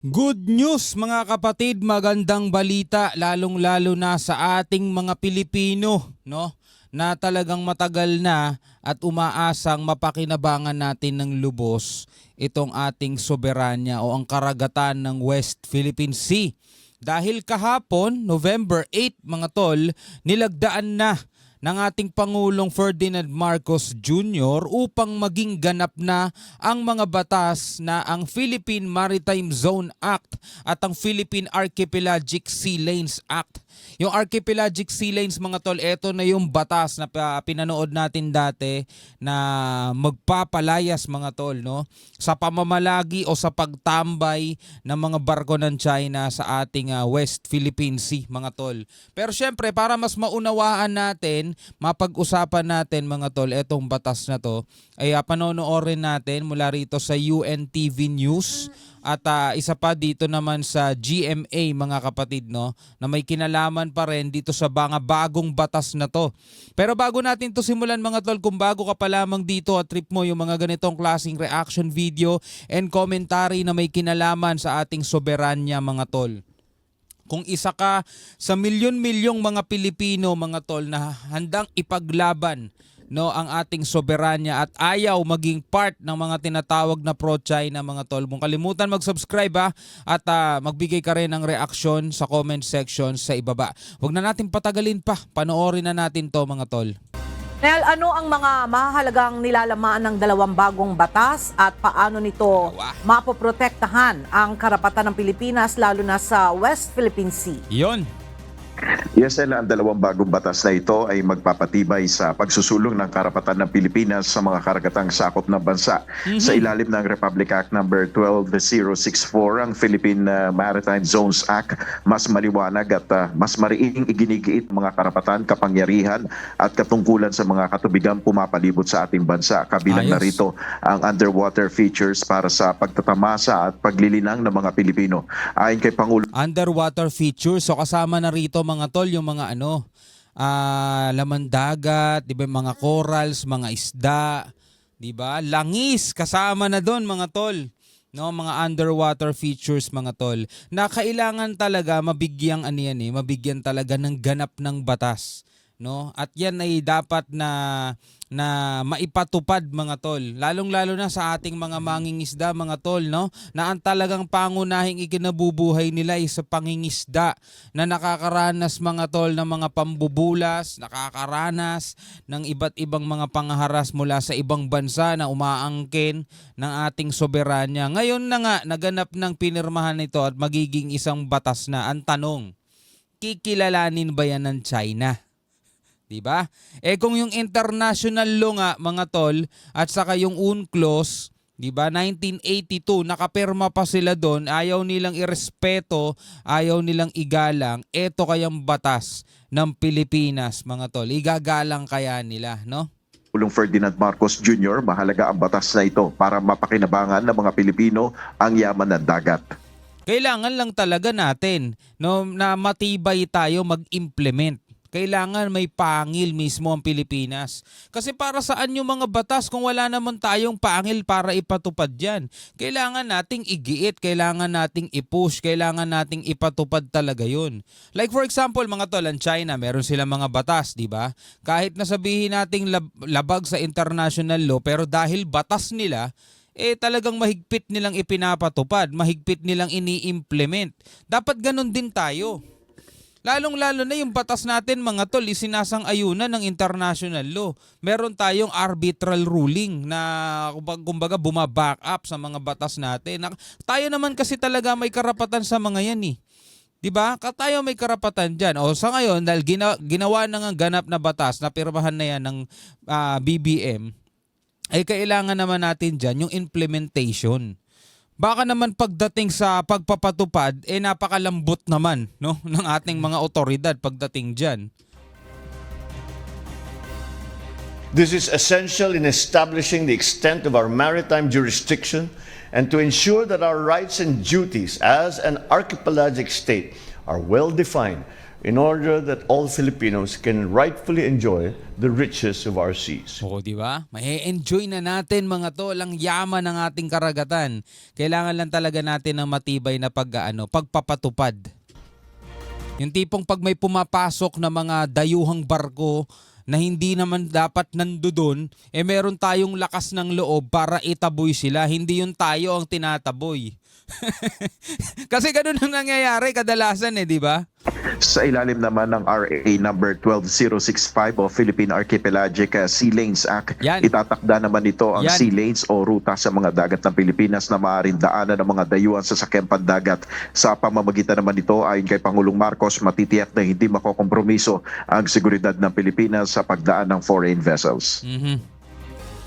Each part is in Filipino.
Good news mga kapatid, magandang balita lalong-lalo na sa ating mga Pilipino, no? Na talagang matagal na at umaasang mapakinabangan natin ng lubos itong ating soberanya o ang karagatan ng West Philippine Sea. Dahil kahapon, November 8 mga tol, nilagdaan na ng ating Pangulong Ferdinand Marcos Jr. upang maging ganap na ang mga batas na ang Philippine Maritime Zone Act at ang Philippine Archipelagic Sea Lanes Act. Yung Archipelagic Sea Lanes mga tol, eto na yung batas na pinanood natin dati na magpapalayas mga tol, no? Sa pamamalagi o sa pagtambay ng mga barko ng China sa ating West Philippine Sea mga tol. Pero syempre para mas maunawaan natin, mapag-usapan natin mga tol, etong batas na to ay panonoorin natin mula rito sa UNTV News at isa pa dito naman sa GMA mga kapatid, no, na may kinalaman pa rin dito sa mga bagong batas na to. Pero bago natin to simulan mga tol, kung bago ka pa lamang dito at trip mo yung mga ganitong klaseng reaction video and commentary na may kinalaman sa ating soberanya mga tol. Kung isa ka sa milyon-milyong mga Pilipino mga tol na handang ipaglaban, no, ang ating soberanya at ayaw maging part ng mga tinatawag na pro-China mga tol, kung kalimutan mag-subscribe at magbigay ka rin ng reaksyon sa comment section sa ibaba. Huwag na natin patagalin pa, panoorin na natin to mga tol. Nel, ano ang mga mahalagang nilalamaan ng dalawang bagong batas at paano nito mapoprotektahan ang karapatan ng Pilipinas lalo na sa West Philippine Sea? Yon. Yes, Ella, ang dalawang bagong batas na ito ay magpapatibay sa pagsusulong ng karapatan ng Pilipinas sa mga karagatang sakop ng bansa. Sa ilalim ng Republic Act No. 12064, ang Philippine Maritime Zones Act, mas maliwanag at mas mariing iginigiit mga karapatan, kapangyarihan at katungkulan sa mga katubigang pumapalibot sa ating bansa. Kabilang na rito ang underwater features para sa pagtatamasa at paglilinang ng mga Pilipino. Ayon kay Pangulo, Underwater features, so kasama na rito mga tol yung mga laman dagat, 'di ba, mga corals, mga isda, 'di ba? Langis kasama na doon mga tol. No, mga underwater features mga tol. Na kailangan talaga mabigyan talaga ng ganap ng batas, no? At yan ay dapat na maipatupad mga tol. Lalong-lalo na sa ating mga mangingisda mga tol, no? Na ang talagang pangunahing ikinabubuhay nila ay sa pangingisda, na nakakaranas mga tol ng mga pambubulas, nakakaranas ng iba't ibang mga pangharas mula sa ibang bansa na umaangkin ng ating soberanya. Ngayon na nga naganap ng pinirmahan nito at magiging isang batas na. Ang tanong, kikilalanin ba yan ng China? Diba? Kung yung international law nga mga tol at saka yung UNCLOS, diba, 1982, nakapirma pa sila doon, ayaw nilang irespeto, ayaw nilang igalang, eto kayang batas ng Pilipinas mga tol, igagalang kaya nila, no? Pangulong Ferdinand Marcos Jr., mahalaga ang batas na ito para mapakinabangan ng mga Pilipino ang yaman ng dagat. Kailangan lang talaga natin, no, na matibay tayo mag-implement. Kailangan may pangil mismo ang Pilipinas. Kasi para saan yung mga batas kung wala naman tayong pangil para ipatupad yan? Kailangan nating igiit, kailangan nating i-push, kailangan nating ipatupad talaga yun. Like for example, mga tol, ang China, meron silang mga batas, di ba? Kahit nasabihin nating labag sa international law, pero dahil batas nila, talagang mahigpit nilang ipinapatupad, mahigpit nilang ini-implement. Dapat ganun din tayo. Lalong-lalo na yung batas natin mga tol, isinasang-ayunan ng international law. Meron tayong arbitral ruling na kumbaga bumaback up sa mga batas natin. Tayo naman kasi talaga may karapatan sa mga yan eh. 'Di ba? Tayo may karapatan diyan. O sa ngayon dahil ginawa na ng ganap na batas na pirmahan na yan ng BBM, ay kailangan naman natin diyan yung implementation. Baka naman pagdating sa pagpapatupad, napakalambot naman, no, ng ating mga otoridad pagdating dyan. This is essential in establishing the extent of our maritime jurisdiction and to ensure that our rights and duties as an archipelagic state are well defined, in order that all Filipinos can rightfully enjoy the riches of our seas. Oo, di ba? May-enjoy na natin mga tol ang yaman ng ating karagatan. Kailangan lang talaga natin ng matibay na pagpapatupad. Yung tipong pag may pumapasok na mga dayuhang barko na hindi naman dapat nandoon, meron tayong lakas ng loob para itaboy sila. Hindi yung tayo ang tinataboy. Kasi ganun ang nangyayari kadalasan di ba? Sa ilalim naman ng RA number 12065 o Philippine Archipelagic Sea Lanes Act, Yan. itatakda naman ito ang Yan. sea lanes o ruta sa mga dagat ng Pilipinas na maaaring daanan ng mga dayuhan sa sasakyang pandagat. Sa pamamagitan naman nito, ayon kay Pangulong Marcos, matitiyak na hindi makokompromiso ang seguridad ng Pilipinas sa pagdaan ng foreign vessels.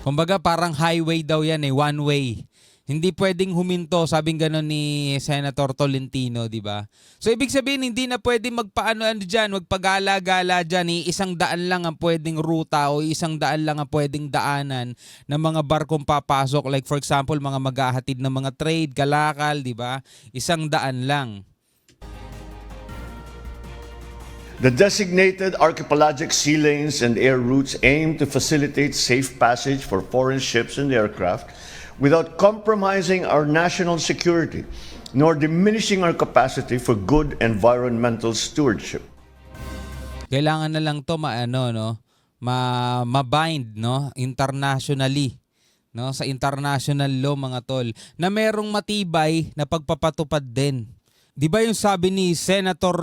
Kumbaga parang highway daw yan one way. Hindi pwedeng huminto, sabing gano'n ni Senator Tolentino, di ba? So ibig sabihin, hindi na pwedeng magpagala-gala dyan. Isang daan lang ang pwedeng ruta o isang daan lang ang pwedeng daanan ng mga barkong papasok. Like for example, mga maghahatid ng mga trade, kalakal, di ba? Isang daan lang. The designated archipelagic sea lanes and air routes aim to facilitate safe passage for foreign ships and aircraft without compromising our national security nor diminishing our capacity for good environmental stewardship. Kailangan na lang to ma-bind internationally, sa international law mga tol, na merong matibay na pagpapatupad din. Di ba yung sabi ni Senator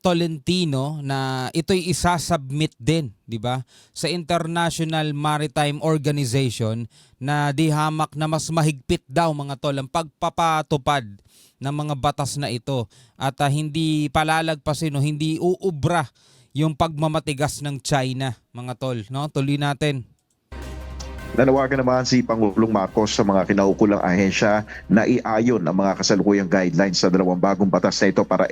Tolentino na ito'y isasubmit din, di ba, sa International Maritime Organization na di hamak na mas mahigpit daw mga tol ang pagpapatupad ng mga batas na ito at hindi palalagpasin o hindi uubra yung pagmamatigas ng China mga tol. Tuloy natin. Nanawagan naman si Pangulong Marcos sa mga kinaukulang ahensya na iayon ang mga kasalukuyang guidelines sa dalawang bagong batas na ito para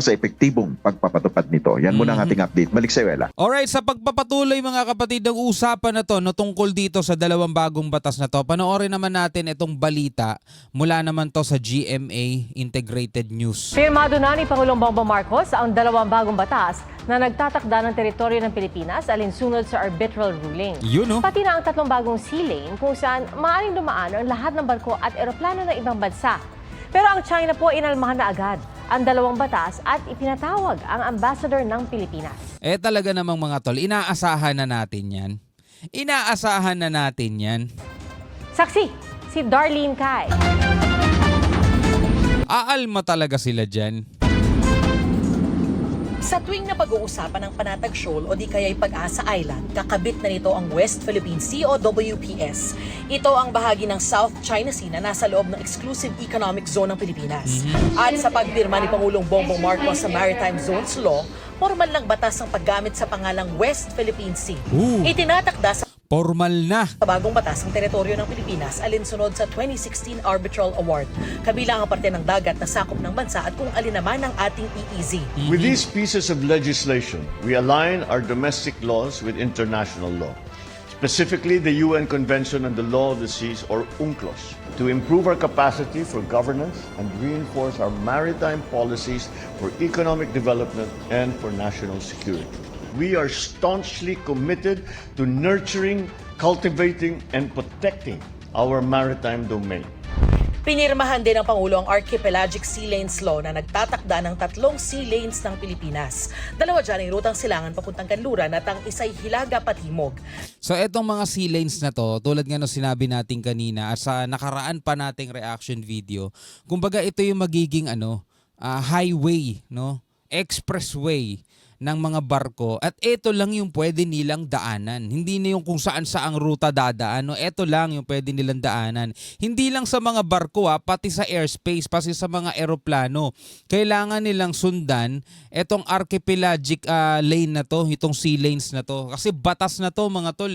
sa epektibong pagpapatupad nito. Yan muna ang ating update. Balik sa Wela. Alright, sa pagpapatuloy mga kapatid ng usapan na to tungkol dito sa dalawang bagong batas na to, panoorin naman natin itong balita mula naman to sa GMA Integrated News. Firmado na ni Pangulong Bongbong Marcos ang dalawang bagong batas na nagtatakda ng teritoryo ng Pilipinas alinsunod sa arbitral ruling. Pati na ang tatlong bagong sea lane kung saan maaaring dumaan ang lahat ng barko at eroplano ng ibang bansa. Pero ang China po inalmahan na agad ang dalawang batas at ipinatawag ang ambassador ng Pilipinas. Talaga namang mga tol, inaasahan na natin yan. Inaasahan na natin yan. Saksi, si Darlene Kai. Aalma talaga sila dyan. Sa tuwing na pag-uusapan ng Panatag Shoal o di kaya'y Pag-asa Island, kakabit na nito ang West Philippine Sea o WPS. Ito ang bahagi ng South China Sea na nasa loob ng Exclusive Economic Zone ng Pilipinas. At sa pagpirma ni Pangulong Bongbong Marcos sa Maritime Zones Law, formal lang batas ang paggamit sa pangalang West Philippine Sea. Itinatakda sa Formal na. bagong batas ang teritoryo ng Pilipinas alinsunod sa 2016 Arbitral Award. Kabilang ang parte ng dagat na sakop ng bansa at kung alin naman ang ating EEZ. With these pieces of legislation, we align our domestic laws with international law, specifically the UN Convention on the Law of the Seas, or UNCLOS, to improve our capacity for governance and reinforce our maritime policies for economic development and for national security. We are staunchly committed to nurturing, cultivating, and protecting our maritime domain. Pinirmahan din ng Pangulo ang Archipelagic Sea Lanes Law na nagtatakda ng tatlong sea lanes ng Pilipinas. Dalawa dyan ay rutang silangan papuntang Kanluran at ang isa'y Hilaga Patimog. So etong mga sea lanes na to, tulad nga nung sinabi natin kanina at sa nakaraan pa nating reaction video, kumbaga ito yung magiging highway, expressway ng mga barko at ito lang yung pwede nilang daanan. Hindi na yung kung saan saang ruta dadaan. Ito lang yung pwede nilang daanan. Hindi lang sa mga barko pati sa airspace, pati sa mga eroplano. Kailangan nilang sundan itong archipelagic lane na to, itong sea lanes na to. Kasi batas na to mga tol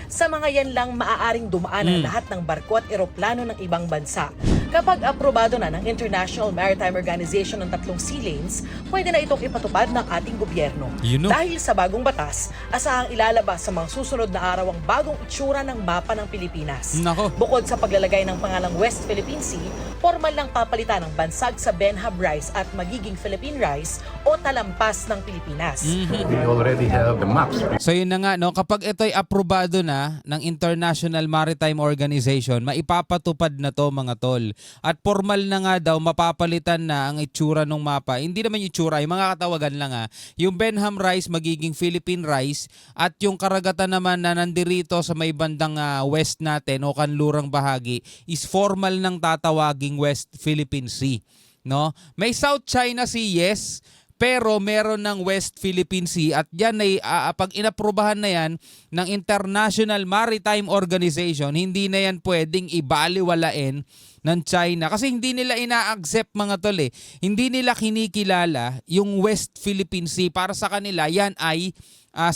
Sa mga yan lang maaaring dumaan ang lahat ng barko at eroplano ng ibang bansa. Kapag aprobado na ng International Maritime Organization ng tatlong sea lanes, pwede na itong ipatupad ng ating gobyerno. Dahil sa bagong batas, asahang ilalabas sa mga susunod na araw ang bagong itsura ng mapa ng Pilipinas. Nako. Bukod sa paglalagay ng pangalang West Philippine Sea, formal lang papalitan ng bansag sa Benham Rice at magiging Philippine Rice o talampas ng Pilipinas. We already have the maps. So yun na nga, no, kapag ito'y aprobado na ng International Maritime Organization, maipapatupad na to mga tol. At formal na nga daw, mapapalitan na ang itsura ng mapa. Hindi naman yung itsura, yung mga katawagan lang ha. Yung Benham Rice magiging Philippine Rice at yung karagatan naman na nandirito sa may bandang west natin o kanlurang bahagi is formal ng tatawaging West Philippine Sea. No? May South China Sea, yes, pero meron ng West Philippine Sea at yan ay pag inaprubahan na yan ng International Maritime Organization, hindi na yan pwedeng ibaliwalain ng China kasi hindi nila ina-accept mga tol eh. Hindi nila kinikilala yung West Philippine Sea. Para sa kanila yan ay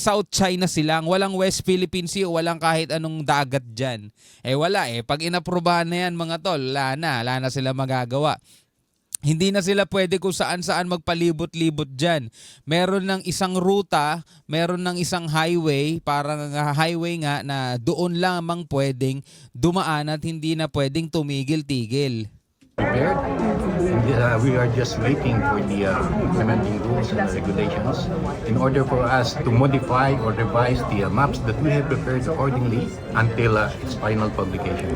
South China silang. Walang West Philippine Sea o walang kahit anong dagat dyan. Eh wala eh. Pag inaprubahan na yan mga tol, wala na sila magagawa. Hindi na sila pwede kung saan-saan magpalibot-libot dyan. Meron ng isang ruta, meron ng isang highway, parang highway nga na doon lamang pwedeng dumaan at hindi na pwedeng tumigil-tigil. Prepared. And, we are just waiting for the implementing rules and regulations in order for us to modify or revise the maps that we have prepared accordingly until its final publication.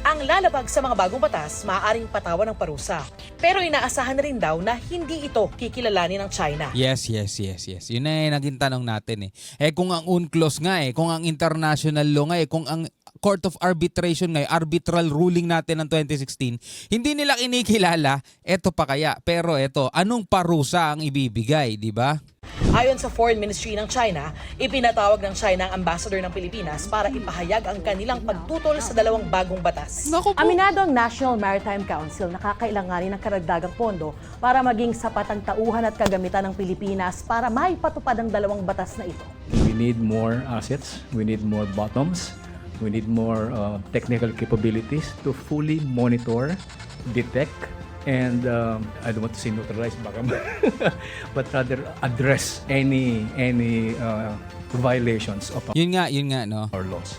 Ang lalabag sa mga bagong batas, maaaring patawan ng parusa. Pero inaasahan na rin daw na hindi ito kikilalanin ng China. Yes. Yun na naging tanong natin eh. Kung ang UNCLOS nga kung ang international law nga kung ang Court of Arbitration nga arbitral ruling natin ng 2016, hindi nila kinikilala, eto pa kaya. Pero eto, anong parusa ang ibibigay, di ba? Ayon sa Foreign Ministry ng China, ipinatawag ng China ang ambassador ng Pilipinas para ipahayag ang kanilang pagtutol sa dalawang bagong batas. Aminado ang National Maritime Council na kakailanganin ng karagdagang pondo para maging sapat ang tauhan at kagamitan ng Pilipinas para maipatupad ang dalawang batas na ito. We need more assets, we need more bottoms, we need more technical capabilities to fully monitor, detect, and I don't want to say neutralize but rather address any violations of Yun nga no. our laws.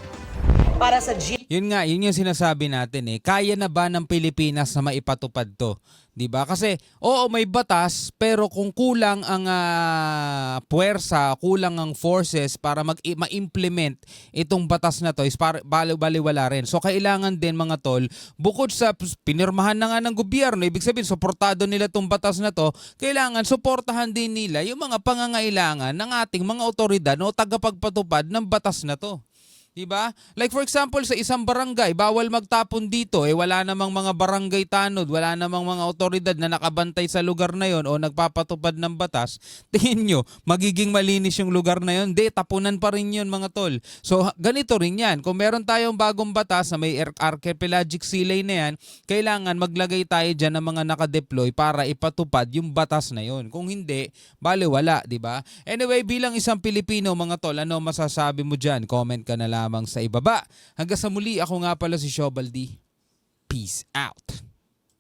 Para sa Yun yung sinasabi natin kaya na ba ng Pilipinas na maipatupad to? 'Di ba? Kasi oo may batas pero kung kulang ang puwersa, kulang ang forces para ma-implement itong batas na to is baliwala rin. So kailangan din mga tol, bukod sa pinirmahan na nga ng gobyerno, ibig sabihin suportado nila tong batas na to, kailangan suportahan din nila yung mga pangangailangan ng ating mga otoridad o tagapagpatupad ng batas na to. Diba? Like for example, sa isang barangay, bawal magtapon dito. Wala namang mga barangay tanod, wala namang mga otoridad na nakabantay sa lugar na yon o nagpapatupad ng batas. Tingin nyo, magiging malinis yung lugar na yon? Di, tapunan pa rin yun mga tol. So, ganito rin yan. Kung meron tayong bagong batas na may archipelagic sea lane na yan, kailangan maglagay tayo dyan ng mga nakadeploy para ipatupad yung batas na yon. Kung hindi, baliwala, diba? Anyway, bilang isang Pilipino mga tol, ano masasabi mo dyan? Comment ka na lamang sa ibaba. Hanggang sa muli, ako nga pala si Shobaldi. Peace out.